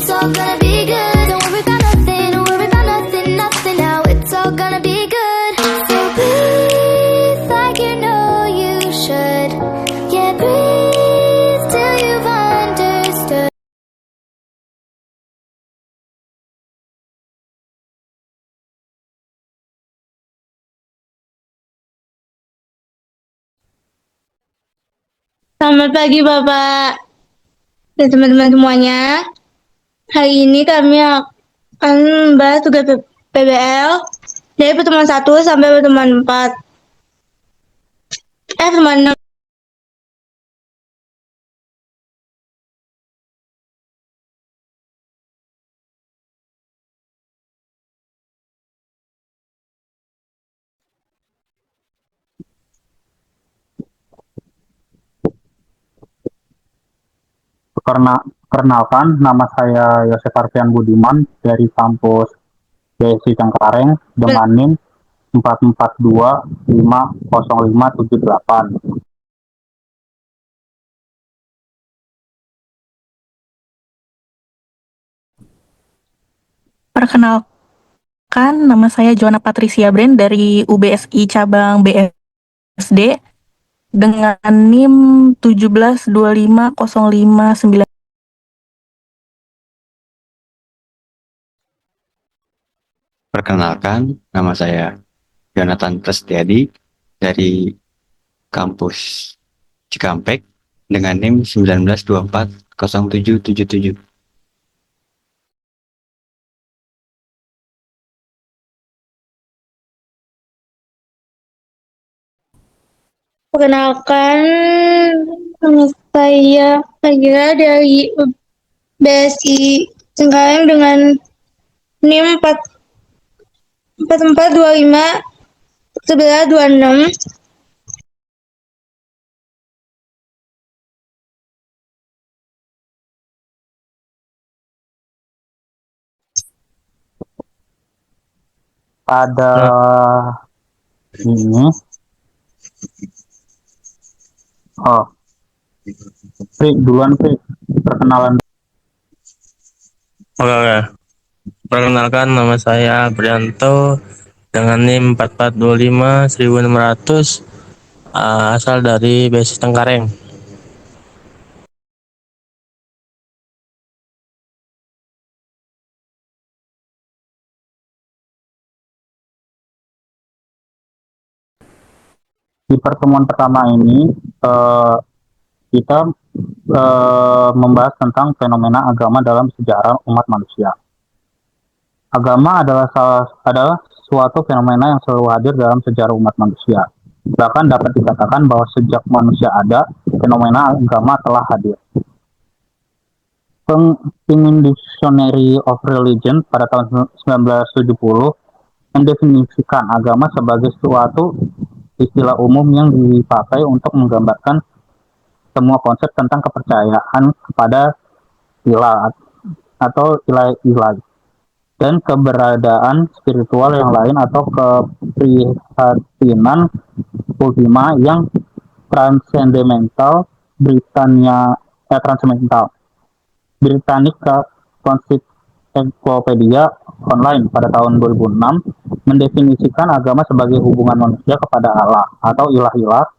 it's all gonna be good. Don't worry about nothing, don't worry about nothing, nothing now. It's all gonna be good. So breathe like you know you should. Yeah, breathe till you've understood. Selamat pagi Bapak dan teman-teman semuanya. Hari ini kami akan membahas tugas PBL dari pertemuan 1 sampai pertemuan 4. Pertemuan 6. Perkenalkan, nama saya Yosef Arfian Budiman dari kampus BSI Cengkareng dengan NIM 442500578. Perkenalkan, nama saya Joanna Patricia Brand dari UBSI Cabang BSD dengan NIM 1725059. Perkenalkan, nama saya Jonathan Prestiadi dari kampus Cikampek dengan NIM 19240777. Perkenalkan, nama saya Nagira dari BSI Cengkareng dengan NIM 44251126. Pada ini, Pri, duluan Pri, perkenalan. Oke. Perkenalkan, nama saya Prianto dengan NIM 44251600, asal dari BSI Cengkareng. Di pertemuan pertama ini, kita membahas tentang fenomena agama dalam sejarah umat manusia. Agama adalah suatu fenomena yang selalu hadir dalam sejarah umat manusia. Bahkan dapat dikatakan bahwa sejak manusia ada, fenomena agama telah hadir. In Dictionary of Religion pada tahun 1970 mendefinisikan agama sebagai suatu istilah umum yang dipakai untuk menggambarkan semua konsep tentang kepercayaan kepada ilah atau ilah dan keberadaan spiritual yang lain atau keprihatinan ultima yang transcendental. Transcendental. Britannica Encyclopedia Online pada tahun 2006 mendefinisikan agama sebagai hubungan manusia kepada Allah atau ilah-ilah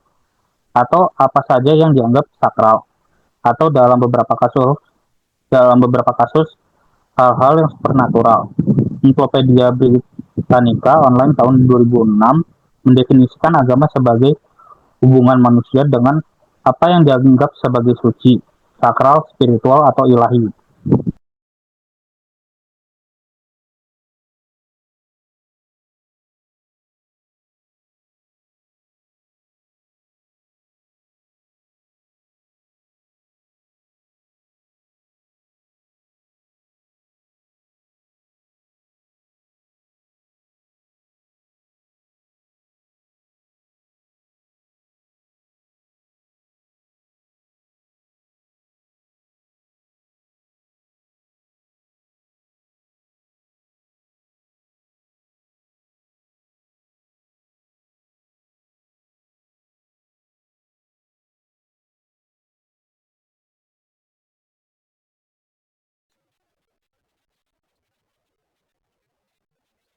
atau apa saja yang dianggap sakral atau dalam beberapa kasus hal-hal yang supernatural. Encyclopedia Britannica Online tahun 2006 mendefinisikan agama sebagai hubungan manusia dengan apa yang dianggap sebagai suci, sakral, spiritual, atau ilahi.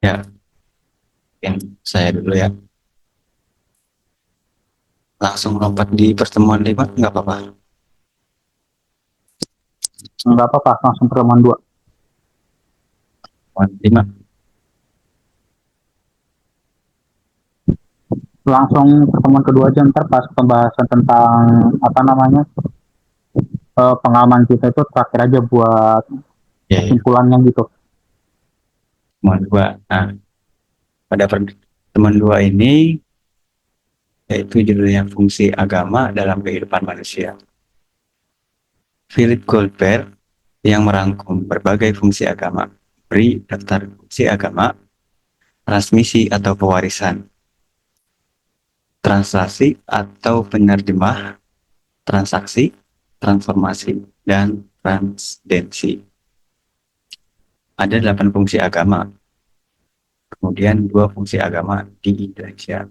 Ya, mungkin saya dulu ya. Langsung lompat di pertemuan 5 nggak apa-apa. Nggak apa-apa, langsung pertemuan 2. Pertemuan 5. Langsung pertemuan kedua aja, ntar pas pembahasan tentang apa namanya pengalaman kita itu terakhir aja buat Ya, ya. kesimpulannya gitu. Pertemuan 2. Nah, pada pertemuan 2 ini yaitu judulnya fungsi agama dalam kehidupan manusia. Philip Goldberg yang merangkum berbagai fungsi agama, beri daftar fungsi agama, transmisi atau pewarisan, translasi atau penerjemah, transaksi, transformasi, dan transdensi. Ada 8 fungsi agama, kemudian 2 fungsi agama di Indonesia.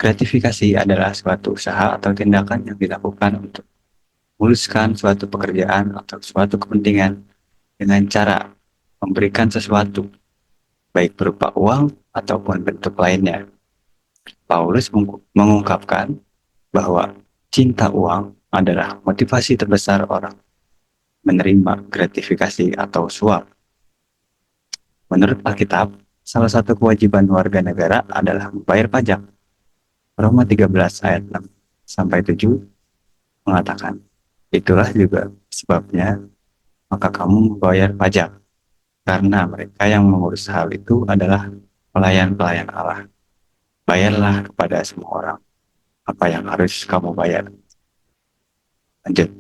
Gratifikasi adalah suatu usaha atau tindakan yang dilakukan untuk memuluskan suatu pekerjaan atau suatu kepentingan dengan cara memberikan sesuatu, baik berupa uang ataupun bentuk lainnya. Paulus mengungkapkan bahwa cinta uang adalah motivasi terbesar orang menerima gratifikasi atau suap. Menurut Alkitab, salah satu kewajiban warga negara adalah membayar pajak. Roma 13 ayat 6 sampai 7 mengatakan, itulah juga sebabnya maka kamu membayar pajak, karena mereka yang mengurus hal itu adalah pelayan-pelayan Allah. Bayarlah kepada semua orang apa yang harus kamu bayar. Lanjut.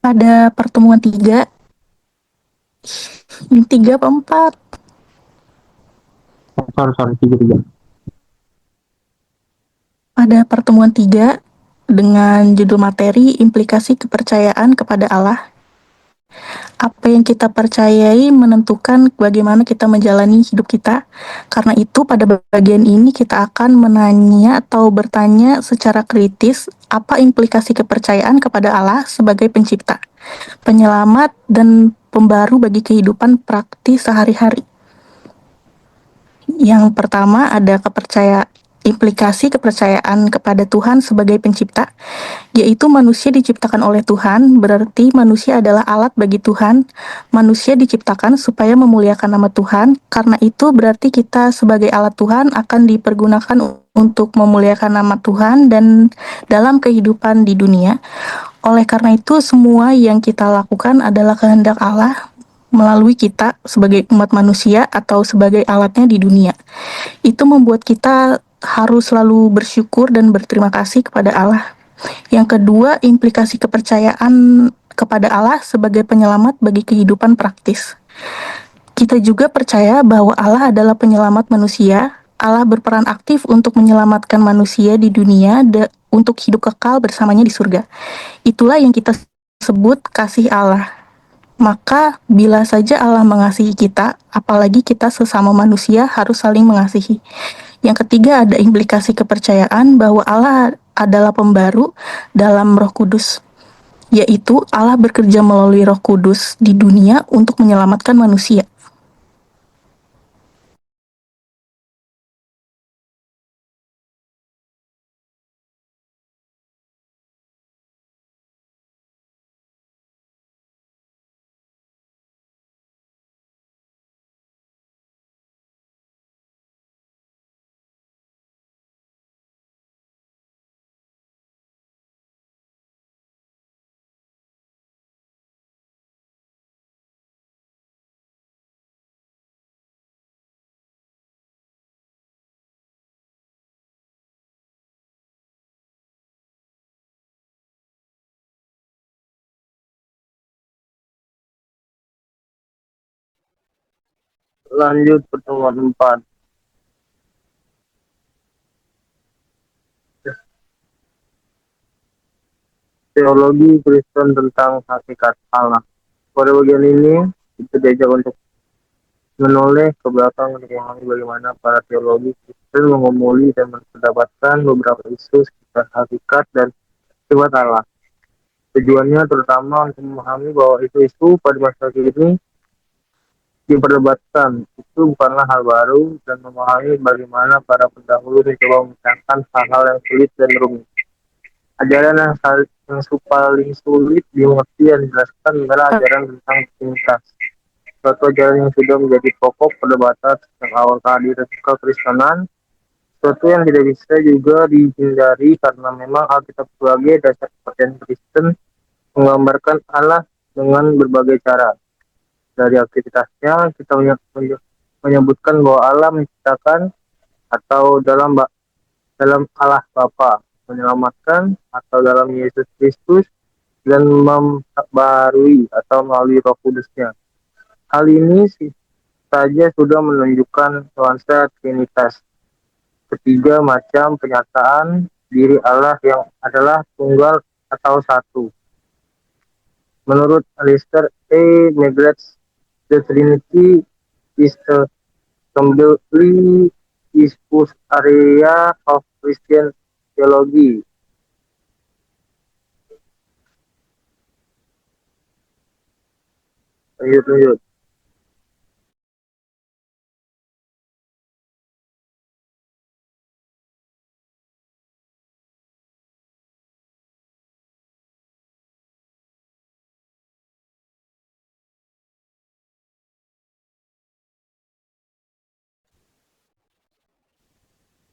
Pada pertemuan 3, ini 3 apa 4? Sorry, 3. Pada pertemuan 3 dengan judul materi implikasi kepercayaan kepada Allah. Apa yang kita percayai menentukan bagaimana kita menjalani hidup kita. Karena itu pada bagian ini kita akan menanya atau bertanya secara kritis apa implikasi kepercayaan kepada Allah sebagai pencipta, penyelamat, dan pembaru bagi kehidupan praktis sehari-hari. Yang pertama ada implikasi kepercayaan kepada Tuhan sebagai pencipta, yaitu manusia diciptakan oleh Tuhan, berarti manusia adalah alat bagi Tuhan. Manusia diciptakan supaya memuliakan nama Tuhan, karena itu berarti kita sebagai alat Tuhan akan dipergunakan untuk memuliakan nama Tuhan dan dalam kehidupan di dunia. Oleh karena itu, semua yang kita lakukan adalah kehendak Allah melalui kita sebagai umat manusia atau sebagai alatnya di dunia. Itu membuat kita harus selalu bersyukur dan berterima kasih kepada Allah. Yang kedua, implikasi kepercayaan kepada Allah sebagai penyelamat bagi kehidupan praktis. Kita juga percaya bahwa Allah adalah penyelamat manusia. Allah berperan aktif untuk menyelamatkan manusia di dunia untuk hidup kekal bersamanya di surga. Itulah yang kita sebut kasih Allah. Maka bila saja Allah mengasihi kita, apalagi kita sesama manusia harus saling mengasihi. Yang ketiga ada implikasi kepercayaan bahwa Allah adalah pembaru dalam Roh Kudus, yaitu Allah bekerja melalui Roh Kudus di dunia untuk menyelamatkan manusia. Lanjut pertemuan 4. teologi Kristen tentang hakikat Allah. Pada bagian ini, kita diajak untuk menoleh ke belakang untuk memahami bagaimana para teologi Kristen mengumuli dan mendapatkan beberapa isu sekitar hakikat dan sifat Allah. Tujuannya terutama untuk memahami bahwa isu-isu pada masa kini diperdebatkan itu bukanlah hal baru dan memahami bagaimana para pendahulu mencoba memecahkan hal-hal yang sulit dan rumit. Ajaran yang paling sulit dimengerti dan dijelaskan adalah ajaran tentang Trinitas. Suatu ajaran yang sudah menjadi pokok perdebatan sejak awal kehadiran kekristenan, suatu yang tidak bisa juga dihindari karena memang Alkitab sebagai dasar kepercayaan Kristen menggambarkan Allah dengan berbagai cara. Dari aktivitasnya, kita menyebutkan bahwa Allah menciptakan atau dalam Allah Bapa menyelamatkan atau dalam Yesus Kristus dan memperbarui atau melalui Roh Kudusnya. Hal ini saja sudah menunjukkan nuansa Trinitas. Ketiga macam penyataan diri Allah yang adalah tunggal atau satu. Menurut Alistair A. McGrath, the Trinity is a completely discussed area of Christian theology. Lanjut.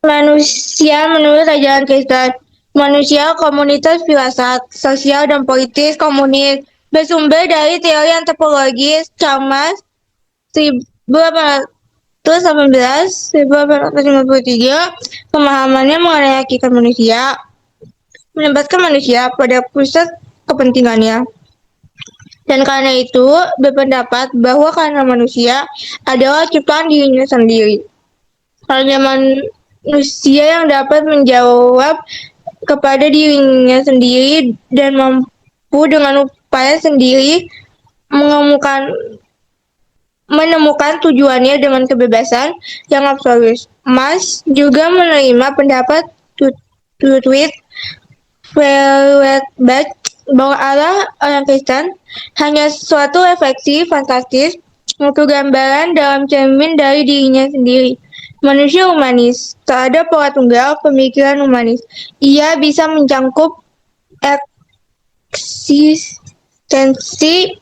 Manusia menurut ajaran Kristen. Manusia komunitas filsafat, sosial dan politis komunis bersumber dari teori antropologis Chalmers 1818-1853. Pemahamannya mengenai hakikat manusia menempatkan manusia pada pusat kepentingannya. Dan karena itu berpendapat bahwa karena manusia adalah ciptaan dirinya sendiri. Hanya manusia yang dapat menjawab kepada dirinya sendiri dan mampu dengan upaya sendiri menemukan tujuannya dengan kebebasan yang absolut. Mas juga menerima pendapat Ludwig Feuerbach bahwa Allah orang Kristen hanya suatu refleksi fantastis untuk gambaran dalam cermin dari dirinya sendiri. Manusia humanis, tak ada pola tunggal pemikiran humanis. Ia bisa mencangkup eksistensi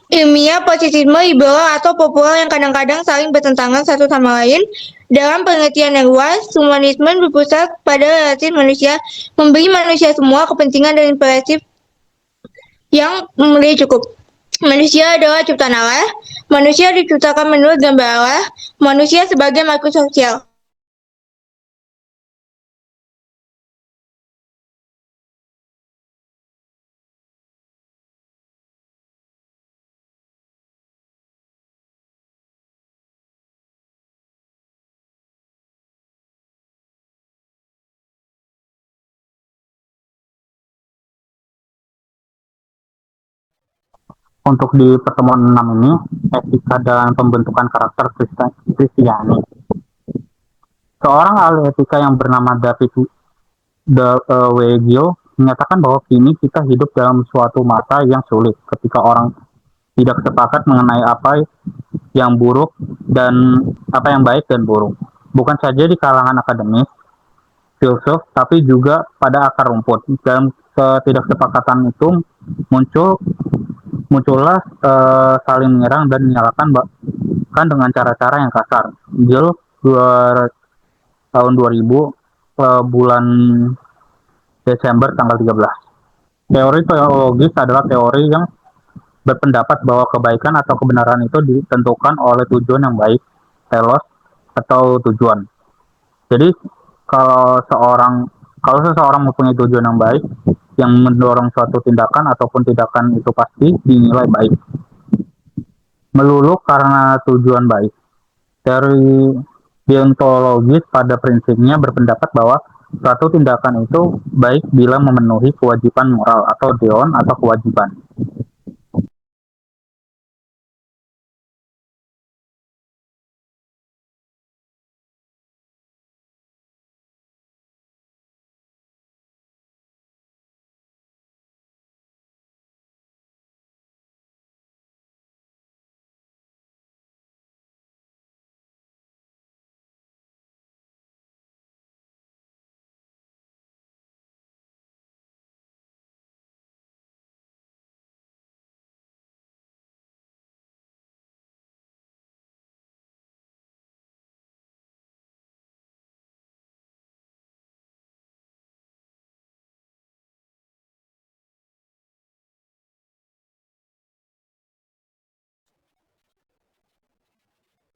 ilmiah, positivisme, liberal, atau populer yang kadang-kadang saling bertentangan satu sama lain. Dalam pengertian yang luas, humanisme berpusat pada relasi manusia, memberi manusia semua kepentingan dan imperatif yang memenuhi cukup. Manusia adalah ciptaan Allah. Manusia diciptakan menurut gambar Allah. Manusia sebagai makhluk sosial. Untuk di pertemuan 6 ini, etika dan pembentukan karakter Kristiani. Seorang ahli etika yang bernama David Weigel menyatakan bahwa kini kita hidup dalam suatu masa yang sulit ketika orang tidak sepakat mengenai apa yang buruk dan apa yang baik dan buruk. Bukan saja di kalangan akademis, filsuf, tapi juga pada akar rumput. Dalam ketidaksepakatan itu muncullah saling menyerang dan menyalahkan bahkan dengan cara-cara yang kasar. Gill tahun 2000 bulan Desember tanggal 13. Teori teologis adalah teori yang berpendapat bahwa kebaikan atau kebenaran itu ditentukan oleh tujuan yang baik, telos, atau tujuan. Jadi kalau seseorang mempunyai tujuan yang baik yang mendorong suatu tindakan ataupun tindakan itu pasti dinilai baik melulu karena tujuan baik. Teori deontologis pada prinsipnya berpendapat bahwa Suatu tindakan itu baik bila memenuhi kewajiban moral atau deon atau kewajiban.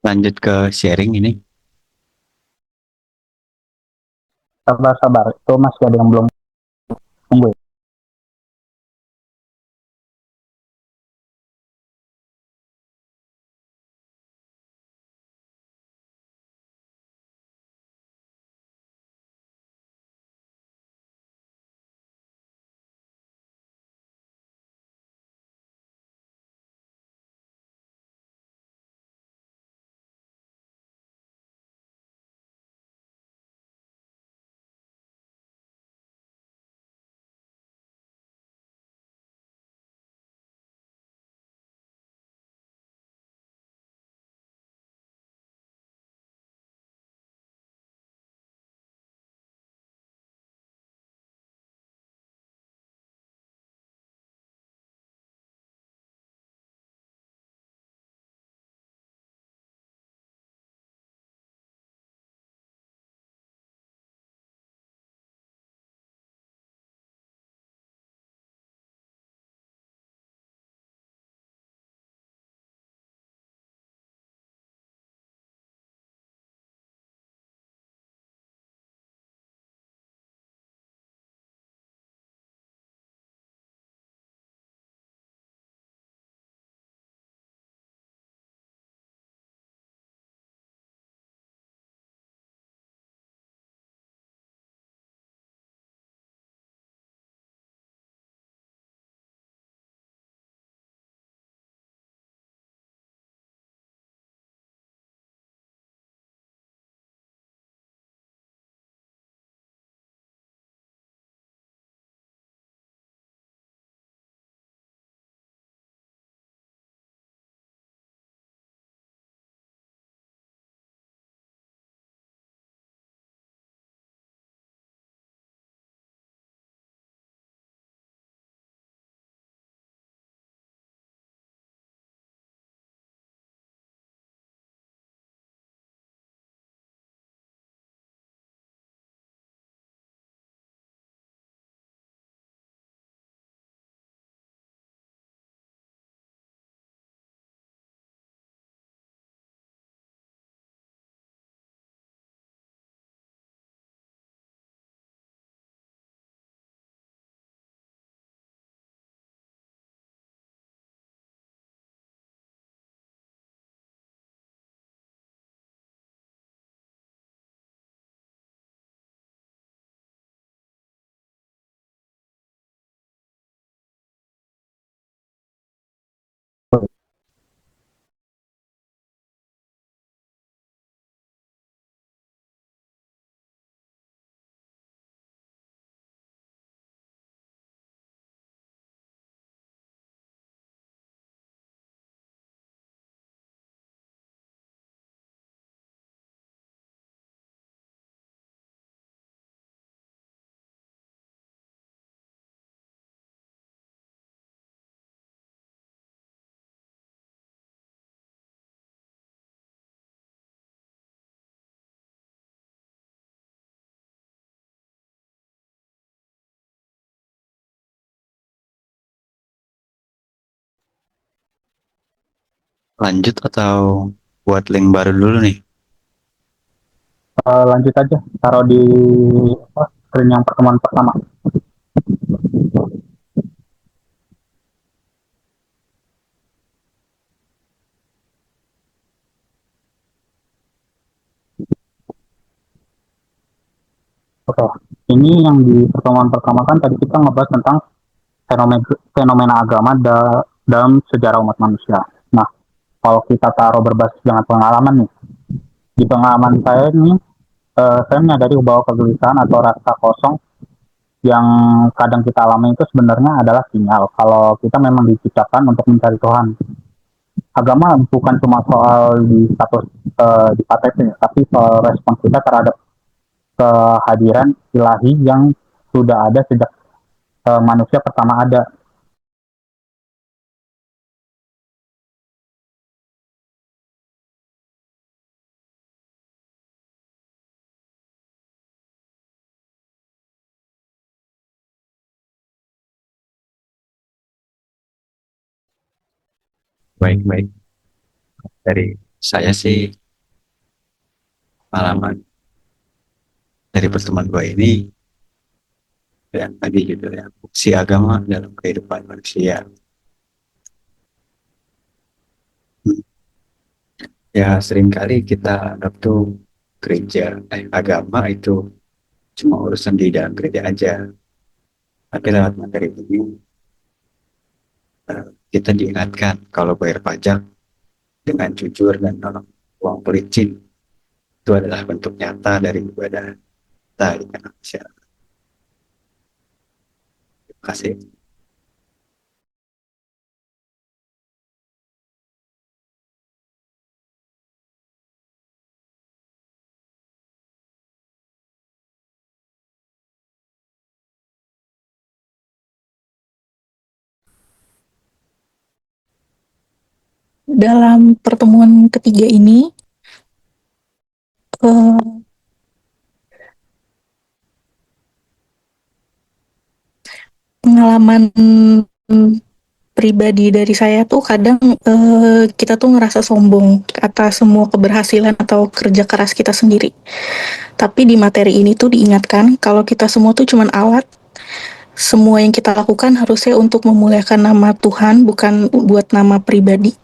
Lanjut ke sharing ini. Sabar-sabar, itu masih ada yang belum tunggu. Lanjut atau buat link baru dulu nih? Lanjut aja, taruh di screen yang pertemuan pertama. Oke, ini yang di pertemuan pertama kan tadi kita ngebahas tentang fenomena agama dalam sejarah umat manusia. Nah, kalau kita taruh berbasis dengan pengalaman nih, di pengalaman saya nih, saya menyadari bahwa kegelisahan atau rasa kosong yang kadang kita alami itu sebenarnya adalah sinyal kalau kita memang diciptakan untuk mencari Tuhan. Agama bukan cuma soal di status di KTP, tapi soal respon kita terhadap kehadiran ilahi yang sudah ada sejak manusia pertama ada. Baik-baik. Dari saya sih, pengalaman dari pertemuan gue ini, yang tadi gitu ya, fungsi agama dalam kehidupan manusia. Ya, seringkali kita anggap tuh agama itu cuma urusan di dalam gereja aja. Tapi lewat materi ini, kita diingatkan kalau bayar pajak dengan jujur dan nolong uang pelicin itu adalah bentuk nyata dari ibadah kita di tengah masyarakat. Terima kasih. Dalam pertemuan ketiga ini, pengalaman pribadi dari saya tuh kadang kita tuh ngerasa sombong atas semua keberhasilan atau kerja keras kita sendiri. Tapi di materi ini tuh diingatkan kalau kita semua tuh cuman alat. Semua yang kita lakukan harusnya untuk memuliakan nama Tuhan, bukan buat nama pribadi.